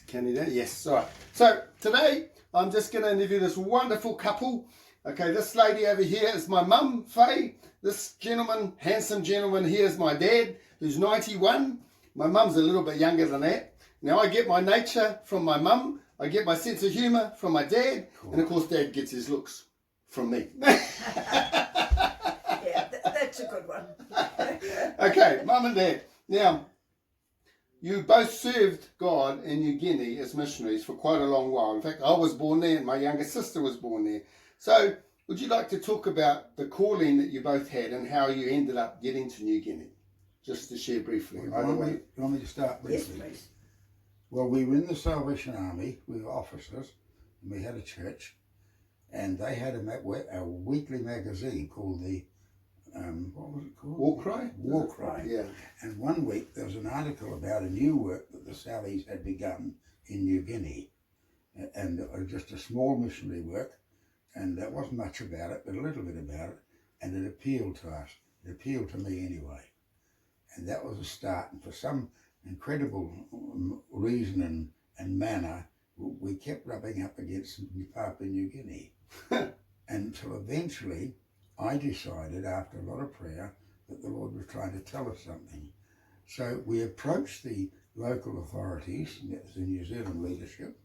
Can you do? Yes, all right. So today I'm just going to interview this wonderful couple. Okay, this lady over here is my mum, Faye. This gentleman, handsome gentleman here is my dad, who's 91. My mum's a little bit younger than that. Now I get my nature from my mum. I get my sense of humour from my dad. Cool. And of course dad gets his looks from me. Yeah, that's a good one. Okay, mum and dad. Now, you both served God in New Guinea as missionaries for quite a long while. In fact, I was born there and my younger sister was born there. So, would you like to talk about the calling that you both had and how you ended up getting to New Guinea? Just to share briefly. You want me to start briefly? Yes, please. Well, we were in the Salvation Army. We were officers, and we had a church, and they had a weekly magazine called the what was it called? War Cry? War Cry. Yeah. And one week there was an article about a new work that the Sallies had begun in New Guinea, and it was just a small missionary work, and there wasn't much about it, but a little bit about it, and it appealed to us. It appealed to me anyway, and that was a start. And for some incredible reason and manner, we kept rubbing up against Papua New Guinea, until eventually I decided, after a lot of prayer, that the Lord was trying to tell us something. So we approached the local authorities, the New Zealand leadership,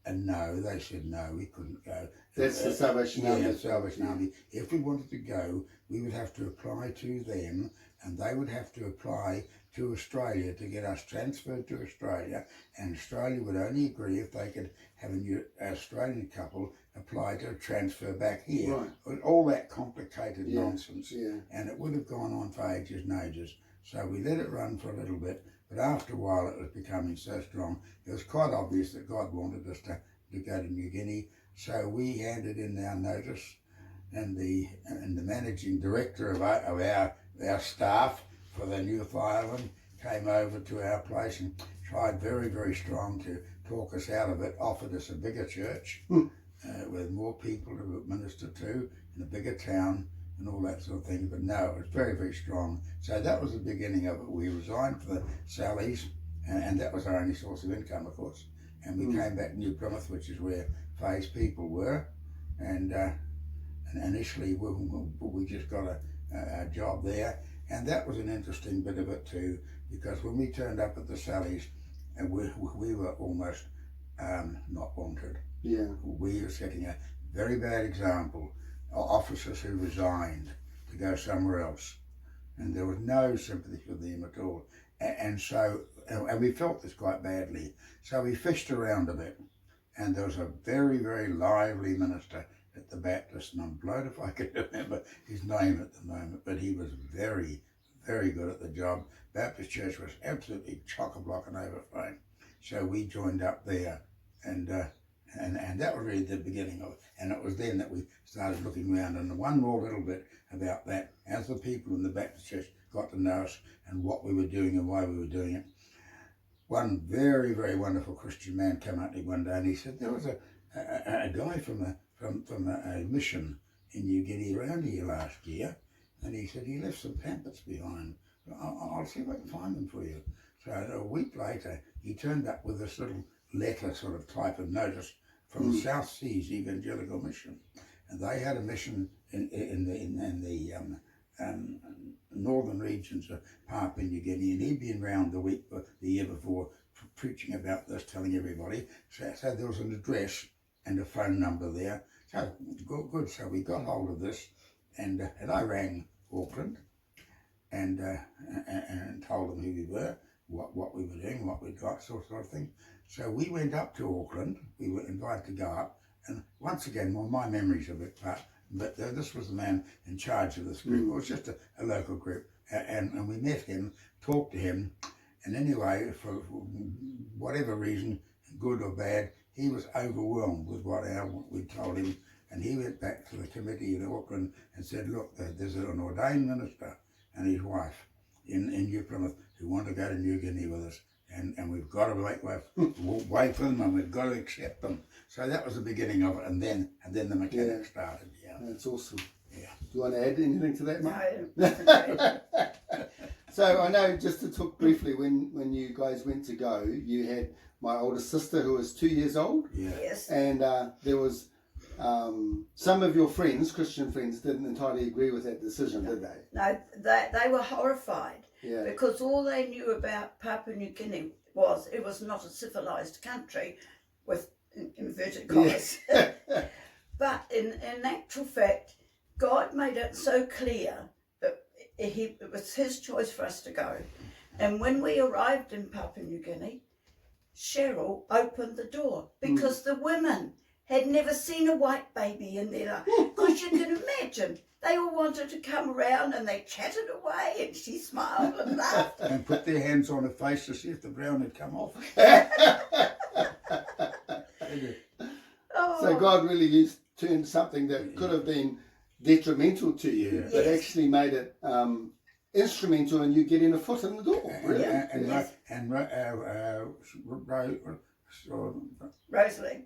and no, they said no, we couldn't go. That's the Salvation Army. Yeah, the Salvation Army. If we wanted to go, we would have to apply to them, and they would have to apply to Australia to get us transferred to Australia, and Australia would only agree if they could have an Australian couple apply to transfer back here. Right. All that complicated nonsense. Yeah. And it would have gone on for ages and ages. So we let it run for a little bit, but after a while it was becoming so strong, it was quite obvious that God wanted us to go to New Guinea. So we handed in our notice, and the managing director of our staff for the New Island came over to our place and tried very, very strong to talk us out of it, offered us a bigger church with more people to minister to in a bigger town and all that sort of thing. But no, it was very, very strong. So that was the beginning of it. We resigned for the Sallies, and that was our only source of income, of course. And we came back to New Plymouth, which is where Faye's people were. And initially we just got a job there. And that was an interesting bit of it too, because when we turned up at the Sallies, and we were almost not wanted. Yeah. We were setting a very bad example. Officers who resigned to go somewhere else, and there was no sympathy for them at all. And so we felt this quite badly. So we fished around a bit, and there was a very, very lively minister at the Baptist, and I'm blowed if I could remember his name at the moment, but he was very, very good at the job. Baptist Church was absolutely chock-a-block and overflowing. So we joined up there, and that was really the beginning of it. And it was then that we started looking around. And one more little bit about that, as the people in the Baptist Church got to know us and what we were doing and why we were doing it, one very, very wonderful Christian man came up to me one day and he said, there was a guy from a mission in New Guinea around here last year, and he said he left some pamphlets behind. I'll see if I can find them for you. So a week later, he turned up with this little letter sort of type of notice from South Seas Evangelical Mission, and they had a mission in the northern regions of Papua New Guinea, and he'd been round the year before preaching about this, telling everybody. So there was an address and a phone number there. So good. So we got hold of this, and I rang Auckland and told them who we were, what we were doing, what we got, sort of thing. So we went up to Auckland. We were invited to go up, and once again, well, my memory's a bit far, but this was the man in charge of this group. It was just a local group, and we met him, talked to him, and anyway, for whatever reason, good or bad, he was overwhelmed with what we told him, and he went back to the committee in Auckland and said, look, there's an ordained minister and his wife in New Plymouth who want to go to New Guinea with us, and we've got to wait for them, and we've got to accept them. So that was the beginning of it, and then the mechanics started. Yeah, that's awesome. Yeah. Do you want to add anything to that, Mark? No. So I know, just to talk briefly, when you guys went to go, you had my older sister who was 2 years old, Yeah. Yes. and there was some of your friends, Christian friends, didn't entirely agree with that decision, did they? No, they were horrified Yeah. because all they knew about Papua New Guinea was it was not a civilized country with inverted commas. Yeah. But in actual fact, God made it so clear that it was his choice for us to go. And when we arrived in Papua New Guinea, Cheryl opened the door because the women had never seen a white baby in their life. Because you can imagine, they all wanted to come around and they chatted away and she smiled and laughed. And put their hands on her face to see if the brown had come off. Oh, So God really turned something that could have been detrimental to you, Yeah. but Yes. actually made it instrumental in you getting a foot in the door. Really? Rosalie.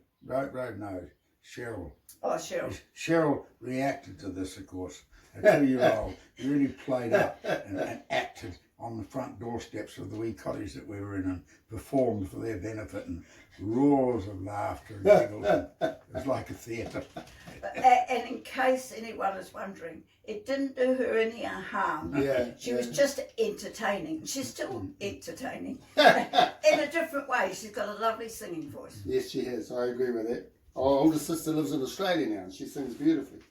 Cheryl. Oh, Cheryl. Cheryl reacted to this, of course. A 2-year-old really played up and acted on the front doorsteps of the wee cottage that we were in and performed for their benefit, and roars of laughter and giggles. It was like a theatre. And in case anyone is wondering, it didn't do her any harm. Yeah, She was just entertaining. She's still entertaining. Yeah. In a different way. She's got a lovely singing voice. Yes, she has. I agree with that. Our older sister lives in Australia now, and she sings beautifully.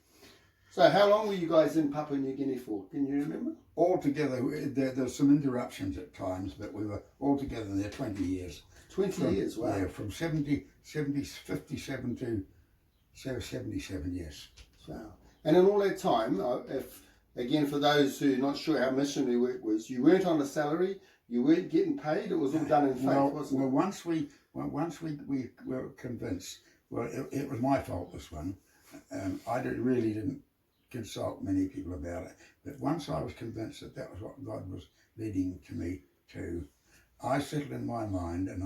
So how long were you guys in Papua New Guinea for? Can you remember? Altogether, there's some interruptions at times, but we were all together there 20 years. 20 years, wow. Yeah, from 57 to 77, yes. Wow. And in all that time, if again, for those who are not sure how missionary work was, you weren't on a salary, you weren't getting paid, it was all done in faith, wasn't it? Once we were convinced, it was my fault, this one. I really didn't consult many people about it, but once I was convinced that was what God was leading to me to, I settled in my mind, and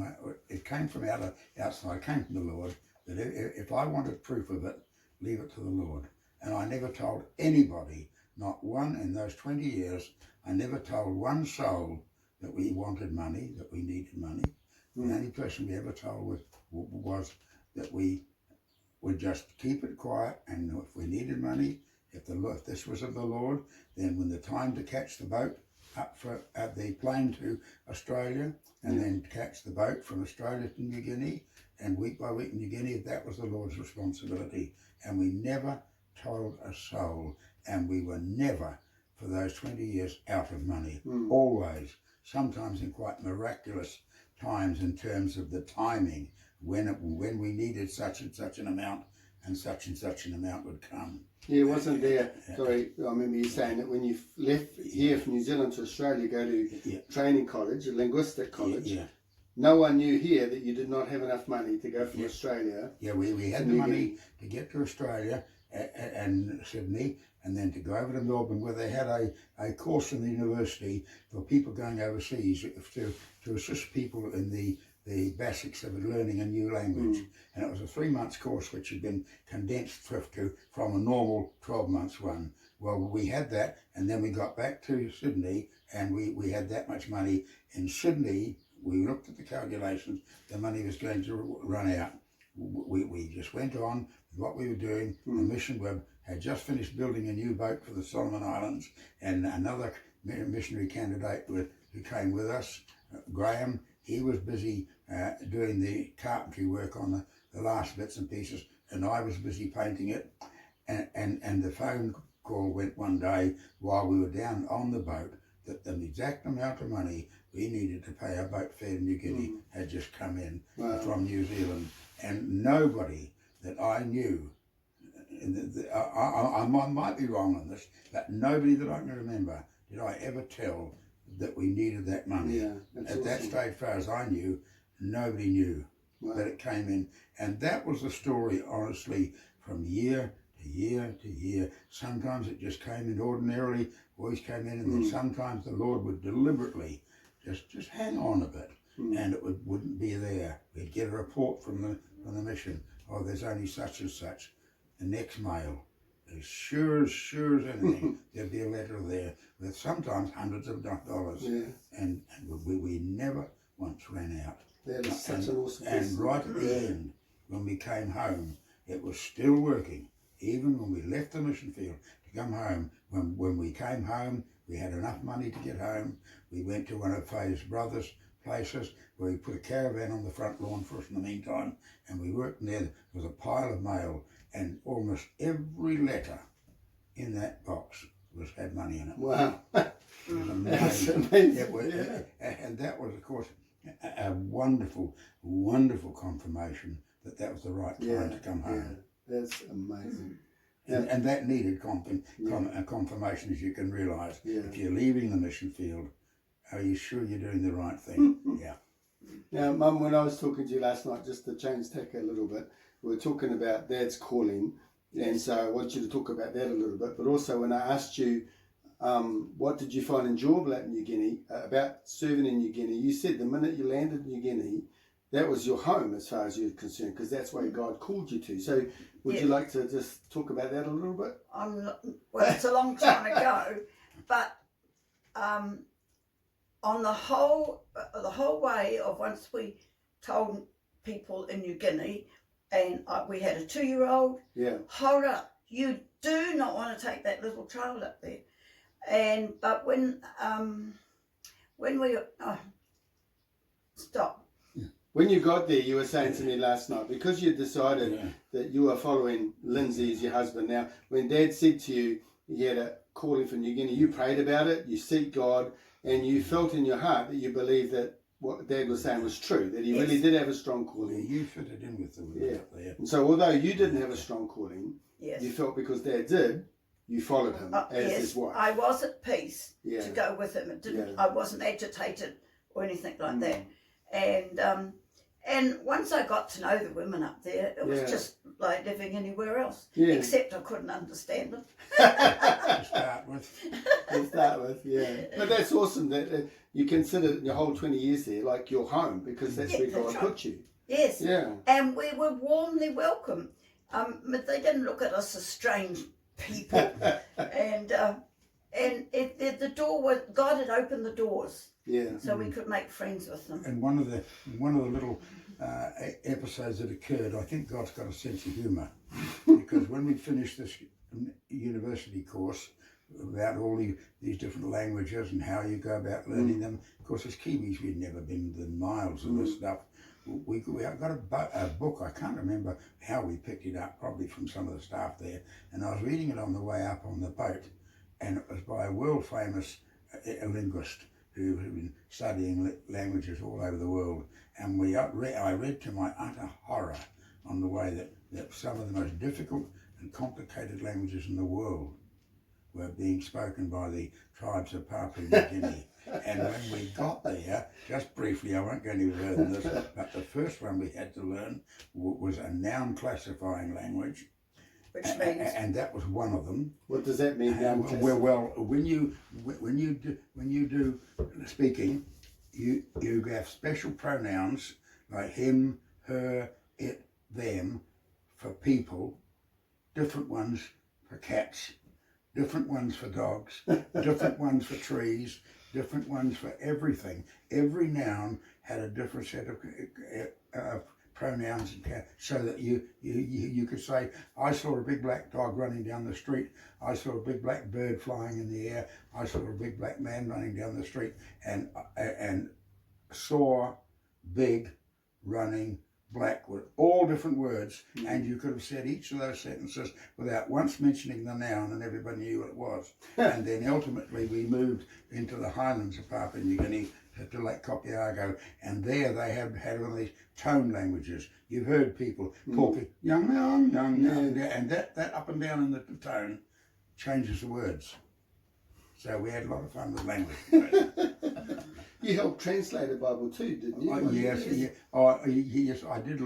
it came from outside, it came from the Lord, that if I wanted proof of it, leave it to the Lord. And I never told anybody, not one in those 20 years, I never told one soul that we wanted money, that we needed money. The only person we ever told was that we would just keep it quiet, and if we needed money, if this was of the Lord, then when the time to catch the boat up at the plane to Australia, and then catch the boat from Australia to New Guinea, and week by week in New Guinea, that was the Lord's responsibility. And we never told a soul, and we were never, for those 20 years, out of money. Always, sometimes in quite miraculous times in terms of the timing, when we needed such and such an amount, and such an amount would come. Yeah, wasn't there, sorry, I remember you saying that when you left here from New Zealand to Australia, go to training college, a linguistic college, no one knew here that you did not have enough money to go from Australia. Yeah, we had the money to get to Australia and Sydney, and then to go over to Melbourne, where they had a course in the university for people going overseas to assist people in the basics of learning a new language. And it was a 3-month course which had been condensed from a normal 12 months one. Well, we had that, and then we got back to Sydney, and we had that much money. In Sydney, we looked at the calculations, the money was going to run out. We just went on with what we were doing. The Mission Web had just finished building a new boat for the Solomon Islands, and another missionary candidate who came with us, Graham, he was busy doing the carpentry work on the last bits and pieces, and I was busy painting it. And the phone call went one day while we were down on the boat that the exact amount of money we needed to pay our boat fare in New Guinea had just come in from New Zealand. And nobody that I knew, I might be wrong on this, but nobody that I can remember did I ever tell that we needed that money. At that stage, far as I knew, nobody knew that it came in. And that was the story, honestly, from year to year to year. Sometimes it just came in ordinarily, always came in, and then sometimes the Lord would deliberately just hang on a bit, and it wouldn't be there. We'd get a report from the mission, oh, there's only such and such. The next mail, as sure as anything, there'd be a letter there with sometimes hundreds of dollars. Yeah. And we never once ran out. That is such an awesome And piece. right at the end, when we came home, it was still working. Even when we left the mission field to come home, when we came home, we had enough money to get home. We went to one of Faye's brothers' places where he put a caravan on the front lawn for us in the meantime, and we worked in there. There was a pile of mail, and almost every letter in that box had money in it. Wow. It was That's amazing. amazing. It was, Yeah. and that was, of course, a wonderful, wonderful confirmation that was the right time to come home. Yeah. That's amazing. And that needed confirmation, as you can realise. Yeah. If you're leaving the mission field, are you sure you're doing the right thing? Yeah. Now, Mum, when I was talking to you last night, just to change tack a little bit, we were talking about Dad's calling, and so I want you to talk about that a little bit. But also, when I asked you, what did you find enjoyable at New Guinea, about serving in New Guinea, you said the minute you landed in New Guinea, that was your home as far as you're concerned, because that's where God called you to. So would you like to just talk about that a little bit? Well, it's a long time ago, but on the whole way of once we told people in New Guinea, and we had a 2-year-old, Yeah. hold up, you do not want to take that little child up there. But when we stop. When you got there, you were saying to me last night, because you decided that you were following Lindsay as your husband. Now, when Dad said to you, he had a calling for New Guinea, you prayed about it, you seek God, and you felt in your heart that you believed that what Dad was saying was true, that he really did have a strong calling. You fitted in with them up there. And so although you didn't have a strong calling, Yes. you felt because Dad did, you followed him as Yes, his wife. I was at peace Yeah. to go with him. It didn't. Yeah. I wasn't agitated or anything like that. And once I got to know the women up there, it was just like living anywhere else. Yeah. Except I couldn't understand them. To start with. To start with, yeah. But that's awesome that you consider your whole 20 years there like your home, because that's where God put you. Yes. Yeah. And we were warmly welcome. But they didn't look at us as strange people. and the door was, God had opened the doors. Yeah. So we could make friends with them. And one of the little episodes that occurred, I think God's got a sense of humour, because when we finished this university course about all these different languages and how you go about learning them, of course as Kiwis we'd never been the miles of this stuff. We got a book, I can't remember how we picked it up, probably from some of the staff there, and I was reading it on the way up on the boat, and it was by a world famous linguist who had been studying languages all over the world. And I read to my utter horror on the way that some of the most difficult and complicated languages in the world were being spoken by the tribes of Papua New Guinea. And when we got there, just briefly, I won't go any further than this, but the first one we had to learn was a noun classifying language. Which means, and that was one of them. What does that mean? Well, when you do speaking, you have special pronouns like him, her, it, them for people, different ones for cats, different ones for dogs, different ones for trees, different ones for everything. Every noun had a different set of pronouns, so that you could say, I saw a big black dog running down the street, I saw a big black bird flying in the air, I saw a big black man running down the street, and saw, big, running, black were all different words, and you could have said each of those sentences without once mentioning the noun, and everybody knew what it was. And then ultimately we moved into the highlands of Papua New Guinea to Lake Copiago, and there they had one of these tone languages. You've heard people talking young, and that up and down in the tone changes the words. So we had a lot of fun with language. You helped translate the Bible too, didn't you? Yes, yes, I did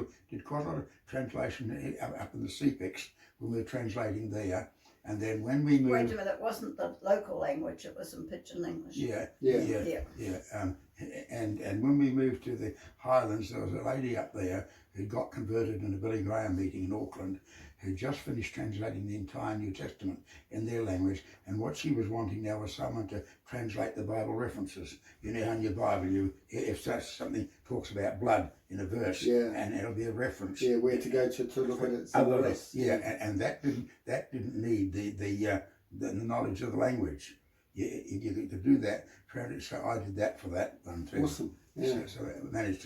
quite a lot of translation up in the CPICs when we were translating there. And then when we moved... wait a minute, it wasn't the local language, it was in Pidgin English. Yeah. And when we moved to the Highlands, there was a lady up there who got converted in a Billy Graham meeting in Auckland, who just finished translating the entire New Testament in their language, and what she was wanting now was someone to translate the Bible references. You know how in your Bible, if something talks about blood in a verse, and it'll be a reference. Yeah, where to go to look at it somewhere else. Yeah, and that didn't need the knowledge of the language. You could do that. So I did that for that one too. Awesome. Yeah. So I managed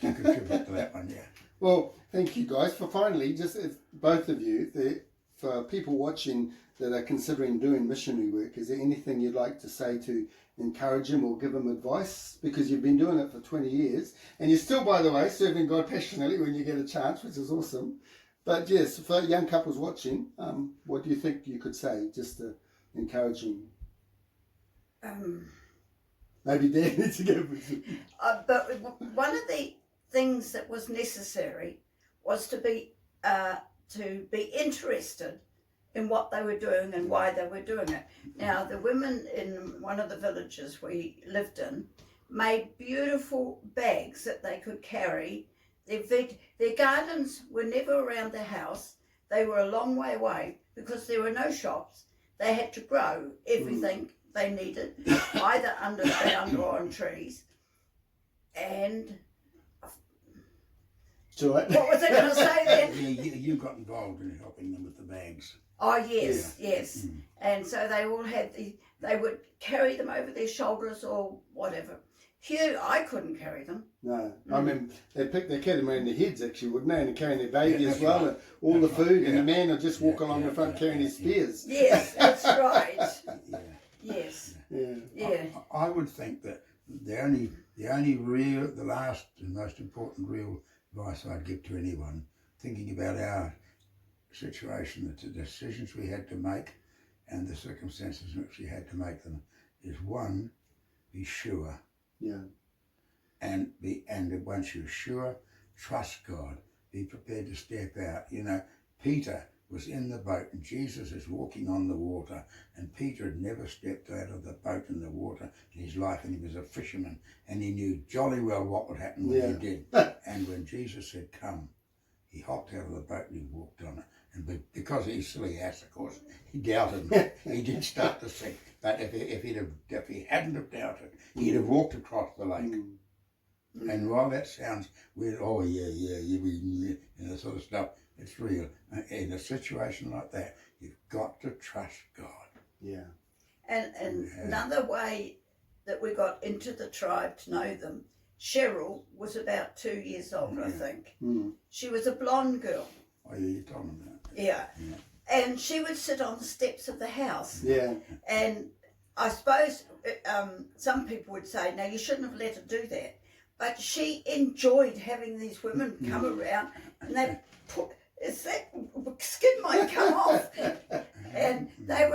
to contribute to that one. Yeah. Well, thank you guys for finally, just if both of you, for people watching that are considering doing missionary work, is there anything you'd like to say to encourage them or give them advice? Because you've been doing it for 20 years and you're still, by the way, serving God passionately when you get a chance, which is awesome. But yes, for young couples watching, what do you think you could say just to encourage them? Maybe Dad needs to go with you. But one of the things that was necessary was to be interested in what they were doing and why they were doing it. Now, the women in one of the villages we lived in made beautiful bags that they could carry. Their gardens were never around the house. They were a long way away because there were no shops. They had to grow everything they needed, either underground or on trees. And what was I going to say then? You got involved in helping them with the bags. Oh yes, yes. And so they all had they would carry them over their shoulders or whatever. Hugh, I couldn't carry them. No, I mean they carry them around their heads actually, wouldn't they? And carrying their baby as well, and all the food, and the man would just walk along the front carrying his spears. Yes, that's right. Yes. Yeah. I would think that the last and most important real advice I'd give to anyone thinking about our situation, the decisions we had to make and the circumstances in which we had to make them, is one, be sure. Yeah. And once you're sure, trust God. Be prepared to step out. You know, Peter was in the boat and Jesus is walking on the water, and Peter had never stepped out of the boat in the water in his life, and he was a fisherman and he knew jolly well what would happen when he did. And when Jesus said come, he hopped out of the boat and he walked on it. And because he's silly ass, of course, he doubted. He did start to sink. But if he hadn't have doubted, he'd have walked across the lake. And while that sounds weird, you know, sort of stuff, it's real. In a situation like that, you've got to trust God. Yeah. And another way that we got into the tribe to know them, Cheryl was about 2 years old, I think. She was a blonde girl. Oh, yeah, you told me that. Yeah. And she would sit on the steps of the house. Yeah. And I suppose some people would say, no, you shouldn't have let her do that. But she enjoyed having these women come around, and they put, skin might come off. And they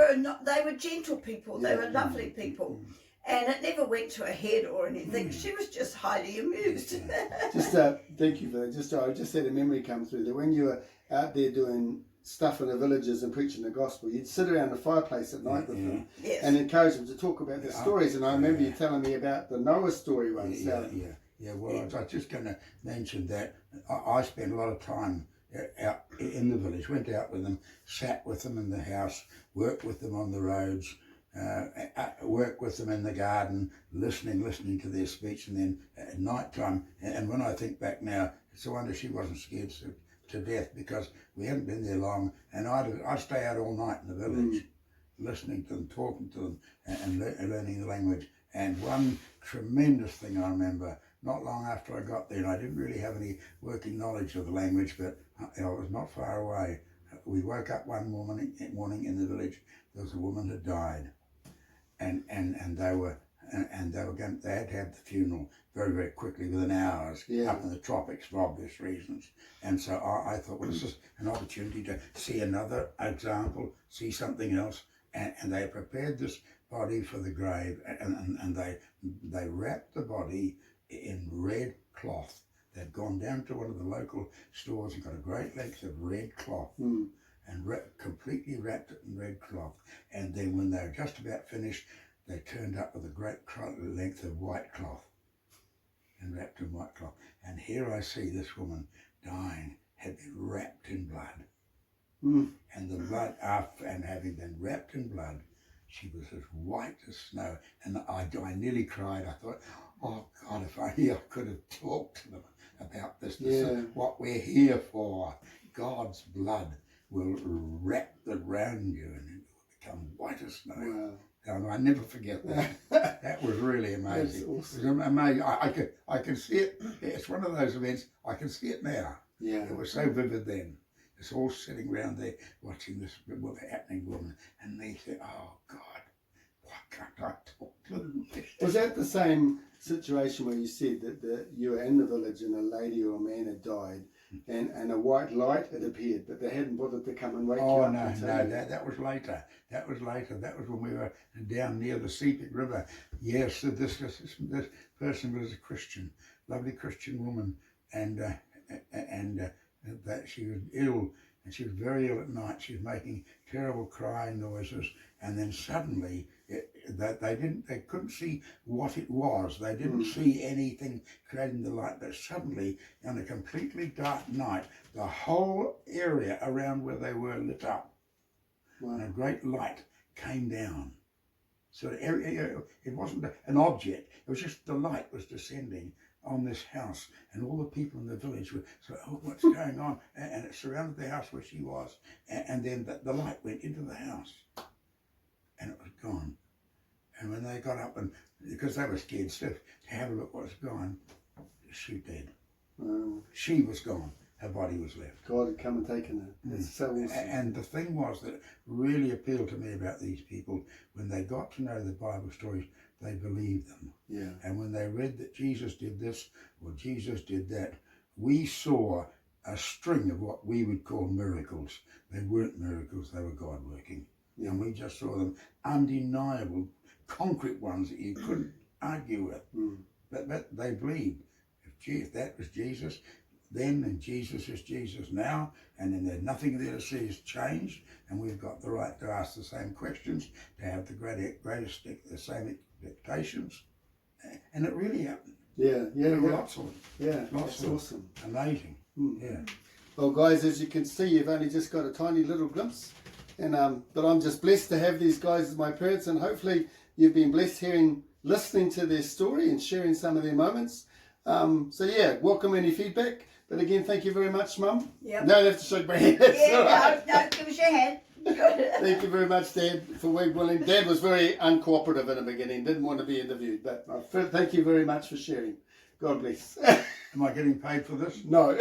were gentle people. They were lovely people. And it never went to her head or anything. She was just highly amused. Just thank you for that. I just had a memory come through that when you were out there doing stuff in the villages and preaching the gospel, you'd sit around the fireplace at night with them and encourage them to talk about their stories. And I remember you telling me about the Noah story once. Well, I was just going to mention that I spent a lot of time out in the village, went out with them, sat with them in the house, worked with them on the roads, work with them in the garden, listening to their speech, and then at night time, and when I think back now, it's a wonder she wasn't scared to death, because we hadn't been there long, and I'd stay out all night in the village, listening to them, talking to them, and learning the language. And one tremendous thing I remember, not long after I got there, and I didn't really have any working knowledge of the language, but I was not far away. We woke up one morning in the village. There was a woman who died, and they had to have the funeral very, very quickly, within hours, up in the tropics for obvious reasons. And so I thought, well, this is an opportunity to see another example, see something else, and they prepared this body for the grave, and they wrapped the body in red cloth. They'd gone down to one of the local stores and got a great length of red cloth, and completely wrapped it in red cloth. And then when they were just about finished, they turned up with a great length of white cloth. and wrapped in white cloth. And here I see this woman dying, had been wrapped in blood. And the blood, after, and having been wrapped in blood, she was as white as snow. And I nearly cried. I thought, oh God, if only I could have talked to them about this. This is what we're here for. God's blood will wrap around you and it will become white as snow. Wow. And I never forget that. That was really amazing. That's awesome. It was amazing. I can see it. It's one of those events. I can see it now. Yeah. It was so vivid then. It's all sitting around there watching this happening woman, and they said, "Oh God, why can't I talk to them?" Was that the same situation where you said that you were in the village and a lady or a man had died, and a white light had appeared, but they hadn't bothered to come and wake you Oh up? no, that was later. That was later. That was when we were down near the Sepik River. Yes, this person was a Christian, lovely Christian woman, and that she was ill, and she was very ill at night. She was making terrible crying noises, and then suddenly they couldn't see what it was. They didn't see anything creating the light, but suddenly, on a completely dark night, the whole area around where they were lit up. Wow. And a great light came down. So it wasn't an object, it was just the light was descending on this house, and all the people in the village were so, oh, what's going on? And it surrounded the house where she was, and then the light went into the house, and it was gone. And when they got up, and because they were scared stiff, to have a look what was gone, she dead. She was gone. Her body was left. God had come and taken her. That's so awesome. And the thing was that really appealed to me about these people, when they got to know the Bible stories, they believed them. Yeah. And when they read that Jesus did this or Jesus did that, we saw a string of what we would call miracles. They weren't miracles, they were God working. Yeah. And we just saw them undeniable, concrete ones that you couldn't argue with. But they believed. If that was Jesus then, and Jesus is Jesus now, and then there's nothing there to see has changed, and we've got the right to ask the same questions, to have the same expectations, and it really happened. There were lots of them. Yeah, Lots that's of awesome. them. Amazing. Yeah. Well, guys, as you can see, you've only just got a tiny little glimpse, and but I'm just blessed to have these guys as my parents, and hopefully you've been blessed listening to their story and sharing some of their moments. So yeah, welcome any feedback. But again, thank you very much, Mum. Yep. No, you have to shake my hand. No, give us your hand. Thank you very much, Dad, for willing. Dad was very uncooperative in the beginning, didn't want to be interviewed, but thank you very much for sharing. God bless. Am I getting paid for this? No.